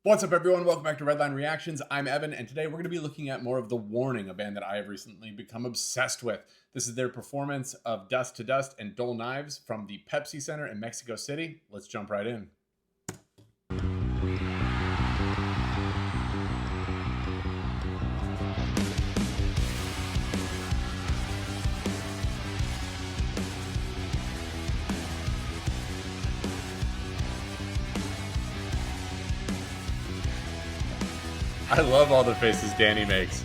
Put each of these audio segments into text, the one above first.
What's up, everyone? Welcome back to Redline Reactions. I'm Evan, and today we're going to be looking at more of The Warning, a band that I have recently become obsessed with. This is their performance of Dust to Dust and Dull Knives from the Pepsi Center in Mexico City. Let's jump right in. I love all the faces Dany makes.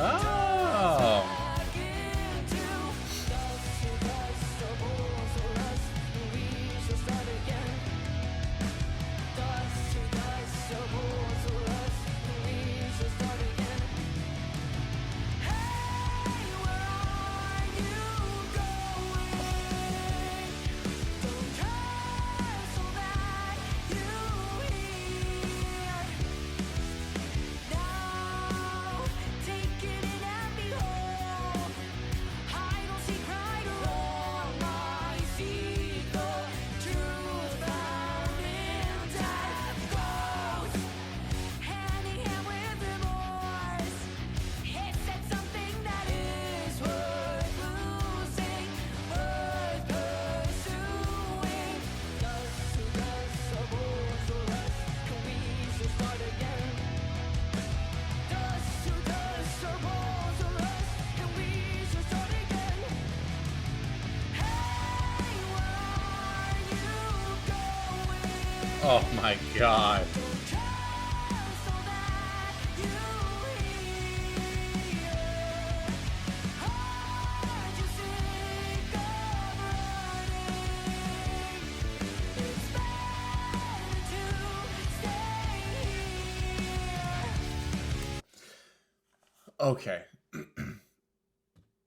Oh. Oh my God. Okay.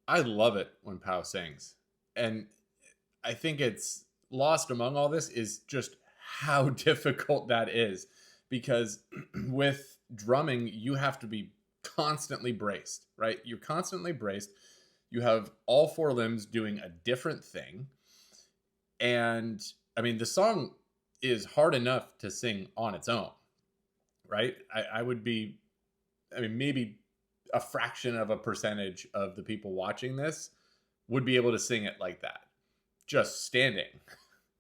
I love it when Pow sings. And I think it's lost among all this is just how difficult that is, because with drumming you have to be constantly braced, right? You're constantly braced. You have all four limbs doing a different thing. And I mean, the song is hard enough to sing on its own, right? I would be, I mean, maybe a fraction of a percentage of the people watching this would be able to sing it like that, just standing.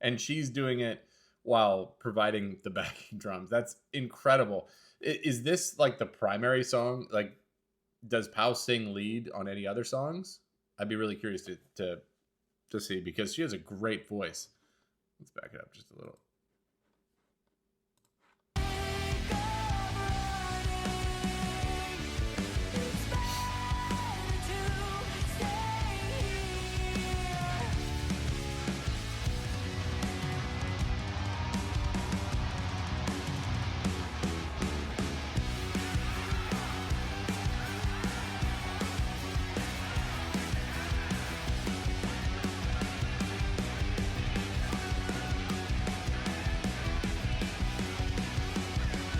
And she's doing it while providing the backing drums. That's incredible. Is this like the primary song? Like, does Pow sing lead on any other songs? I'd be really curious to see, because she has a great voice. Let's back it up just a little.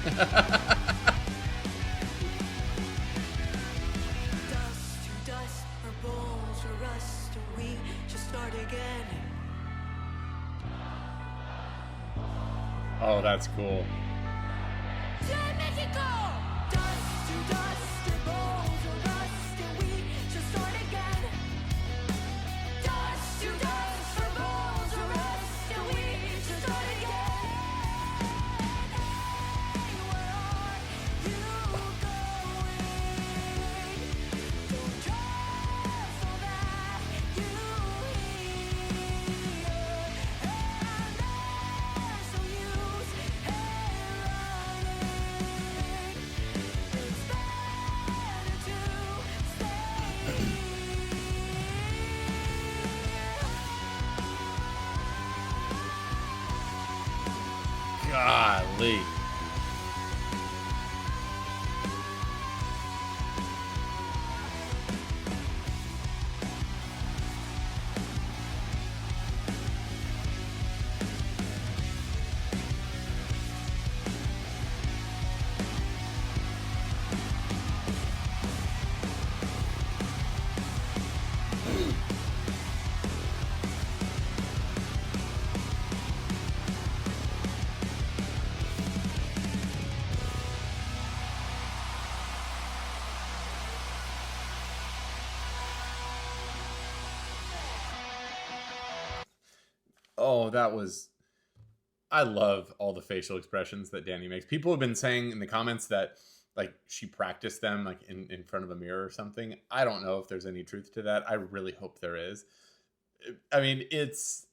Dust to dust, our bones are rust, and we just start again. Oh, that's cool. Mexico! Dust to dust, our bones are rust, and we just start again. Dust to dust, our bones are rust, and we just start again. Hey, where are you going? Don't trust all that you hear, and there's no use in running. It's better to stay here. Golly. Oh, that was. I love all the facial expressions that Dany makes. People have been saying in the comments that like she practiced them like in front of a mirror or something. I don't know if there's any truth to that. I really hope there is. I mean, it's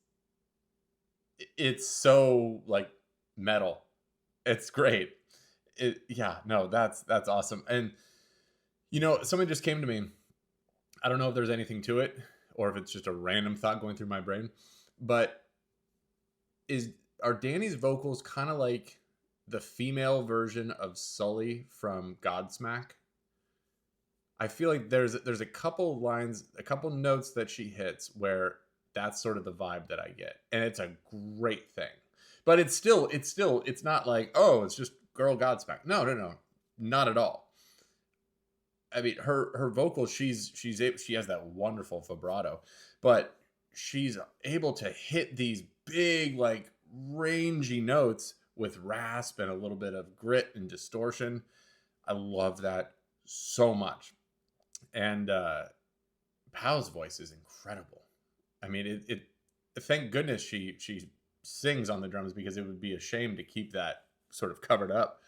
so like metal. It's great. Yeah, no, that's awesome. And something just came to me. I don't know if there's anything to it or if it's just a random thought going through my brain, but is are Dany's vocals kind of like the female version of Sully from Godsmack? I feel like there's a couple lines, a couple notes that she hits where that's sort of the vibe that I get, and it's a great thing. But it's not like, oh, it's just girl Godsmack. No, no, no, not at all. I mean, her vocals, she has that wonderful vibrato, but she's able to hit these big like rangy notes with rasp and a little bit of grit and distortion. I love that so much. And Pow's voice is incredible. I mean, it thank goodness she sings on the drums, because it would be a shame to keep that sort of covered up.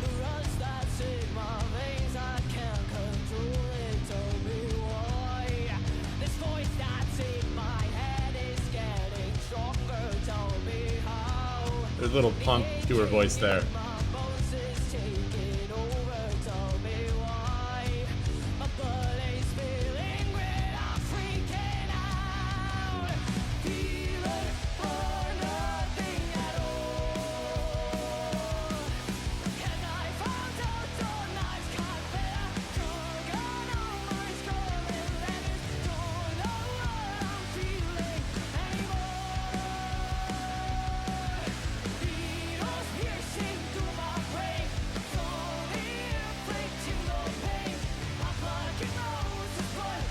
The runs that's in my veins, I can't control it. Tell me why. This voice that's in my head is getting stronger. Tell me how. There's a little punk to her voice there. My bones is taking over. Tell me why. My body's feeling great. I'm freaking out. Feeling for nothing at all. And I found out your knives can't bear. Drug on my skull and let it don't know what I'm feeling anymore. Needles piercing through my brain, slowly inflicting the pain. I'm plugging nose of blood,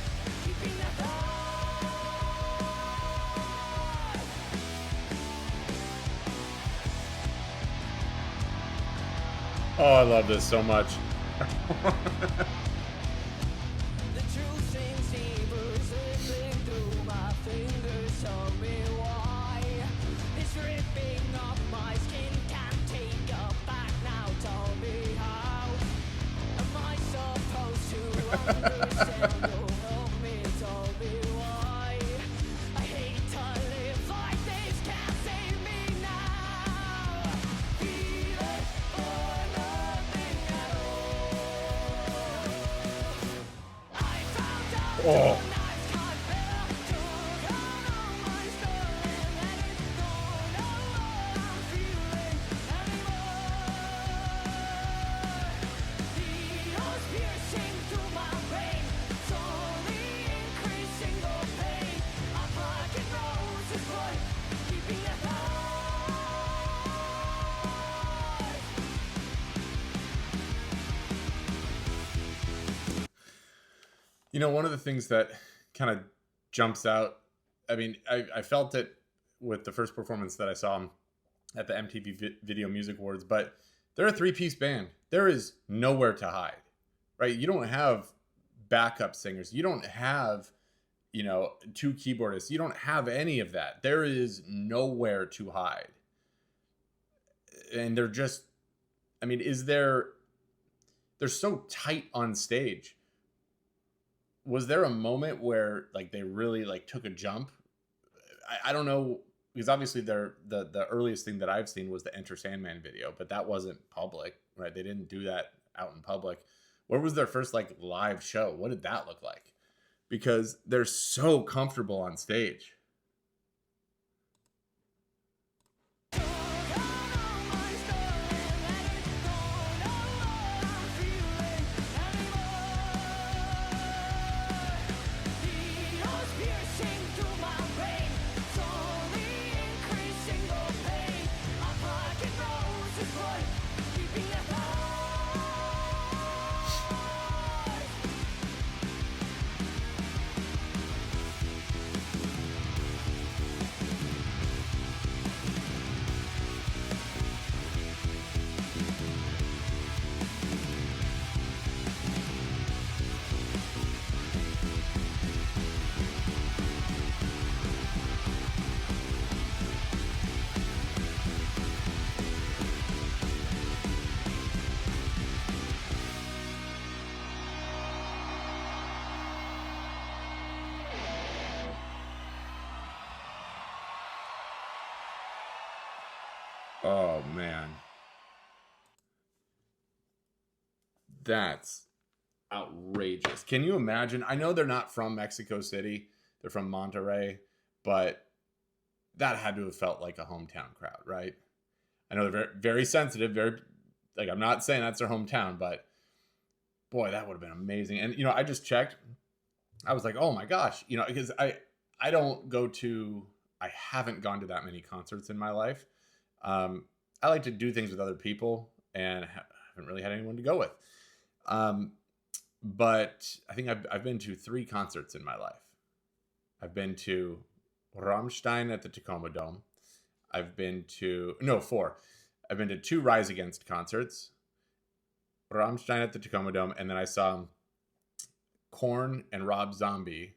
keeping the thought. Oh, I love this so much. The truth seems deeper, slipping through my fingers. Tell me why it's ripping up my skin. Can't take a back now. Tell me how am I supposed to understand? Don't help me. Tell me why I hate to live like this. Can't save me now. Feeling for nothing at all. I found out Oh. your knives can't bear. Drug on my skull and let it don't know what I'm feeling anymore. Needles piercing through my brain, slowly increasing the pain. I'm plugging roses blood, keeping the thought. One of the things that kind of jumps out, I mean, I felt it with the first performance that I saw at the MTV Video Music Awards, but they're a three-piece band. There is nowhere to hide, right? You don't have backup singers. You don't have, two keyboardists. You don't have any of that. There is nowhere to hide. And they're just, I mean, they're so tight on stage. Was there a moment where like they really like took a jump? I don't know, because obviously the earliest thing that I've seen was the Enter Sandman video, but that wasn't public, right? They didn't do that out in public. Where was their first like live show? What did that look like? Because they're so comfortable on stage. Oh man, that's outrageous. Can you imagine? I know they're not from Mexico City, they're from Monterrey, but that had to have felt like a hometown crowd, right? I know they're very, very sensitive, very, like, I'm not saying that's their hometown, but boy, that would have been amazing. And I just checked. I was like, oh my gosh, because I don't go to, I haven't gone to that many concerts in my life. I like to do things with other people, and haven't really had anyone to go with. Um, but I think I've been to 3 concerts in my life. I've been to Rammstein at the Tacoma Dome. I've been to, no, 4. I've been to 2 Rise Against concerts, Rammstein at the Tacoma Dome, and then I saw Korn and Rob Zombie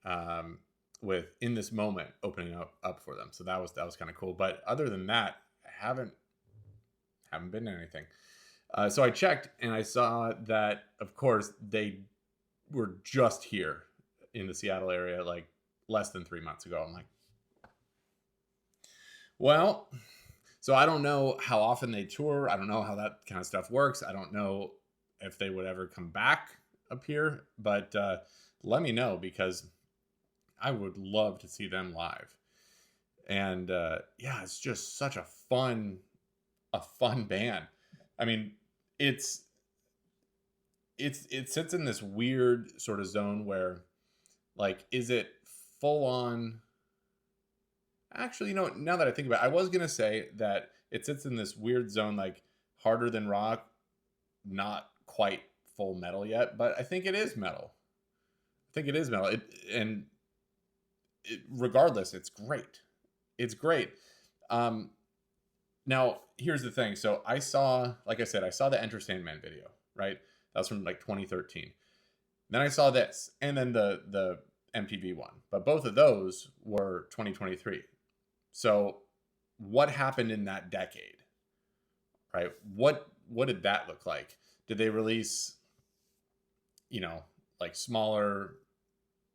um, with In This Moment opening up for them. So that was kind of cool. But other than that, I haven't been to anything. So I checked and I saw that, of course, they were just here in the Seattle area like less than 3 months ago. I'm like, well, so I don't know how often they tour. I don't know how that kind of stuff works. I don't know if they would ever come back up here, but let me know, because I would love to see them live. And yeah, it's just such a fun band. I mean, it sits in this weird sort of zone where, like, is it full on? Actually, now that I think about it, I was gonna say that it sits in this weird zone, like harder than rock, not quite full metal yet, but I think it is metal. I think it is metal. Regardless, it's great. It's great. Um, Now, here's the thing. So I saw, like I said, I saw the Enter Sandman video, right? That was from like 2013. Then I saw this, and then the MTV one. But both of those were 2023. So what happened in that decade, right? What did that look like? Did they release, like smaller,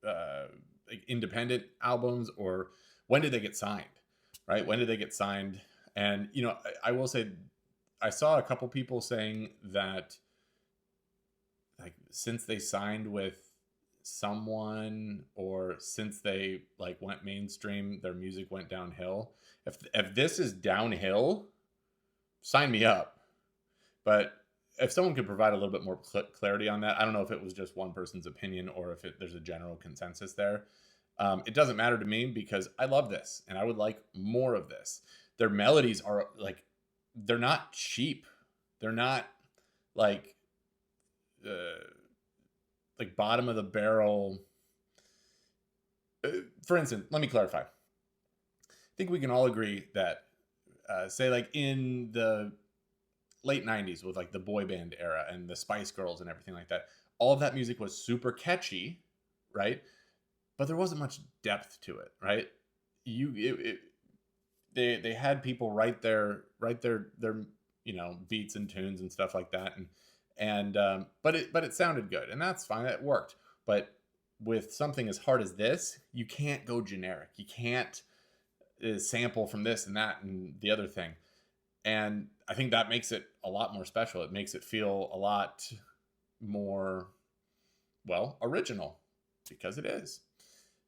like independent albums, or when did they get signed, right? When did they get signed? And I will say, I saw a couple people saying that, like, since they signed with someone, or since they like went mainstream, their music went downhill. If this is downhill, sign me up. But if someone could provide a little bit more clarity on that, I don't know if it was just one person's opinion or if there's a general consensus there. It doesn't matter to me, because I love this and I would like more of this. Their melodies are like, they're not cheap. They're not like bottom of the barrel. For instance, let me clarify. I think we can all agree that, say, like in the late 90s with like the boy band era and the Spice Girls and everything like that, all of that music was super catchy, right? But there wasn't much depth to it, right? They had people write their beats and tunes and stuff like that, but it sounded good, and that's fine, it worked. But with something as hard as this, you can't go generic. You can't sample from this and that and the other thing. And I think that makes it a lot more special. It makes it feel a lot more, well, original, because it is.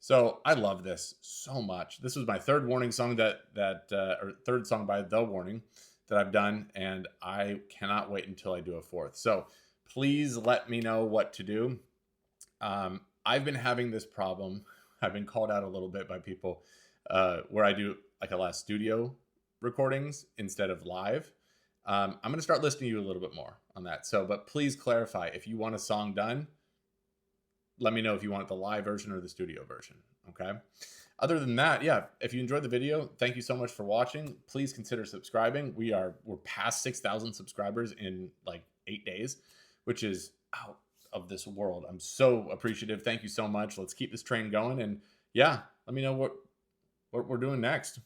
So I love this so much. This was my third Warning song or third song by The Warning that I've done, and I cannot wait until I do a fourth. So please let me know what to do. I've been having this problem. I've been called out a little bit by people where I do like a lot of studio recordings instead of live. I'm going to start listening to you a little bit more on that. So, but please clarify, if you want a song done, let me know if you want the live version or the studio version. Okay. Other than that, yeah, if you enjoyed the video, thank you so much for watching. Please consider subscribing. We're past 6,000 subscribers in like 8 days, which is out of this world. I'm so appreciative. Thank you so much. Let's keep this train going. And yeah, let me know what we're doing next.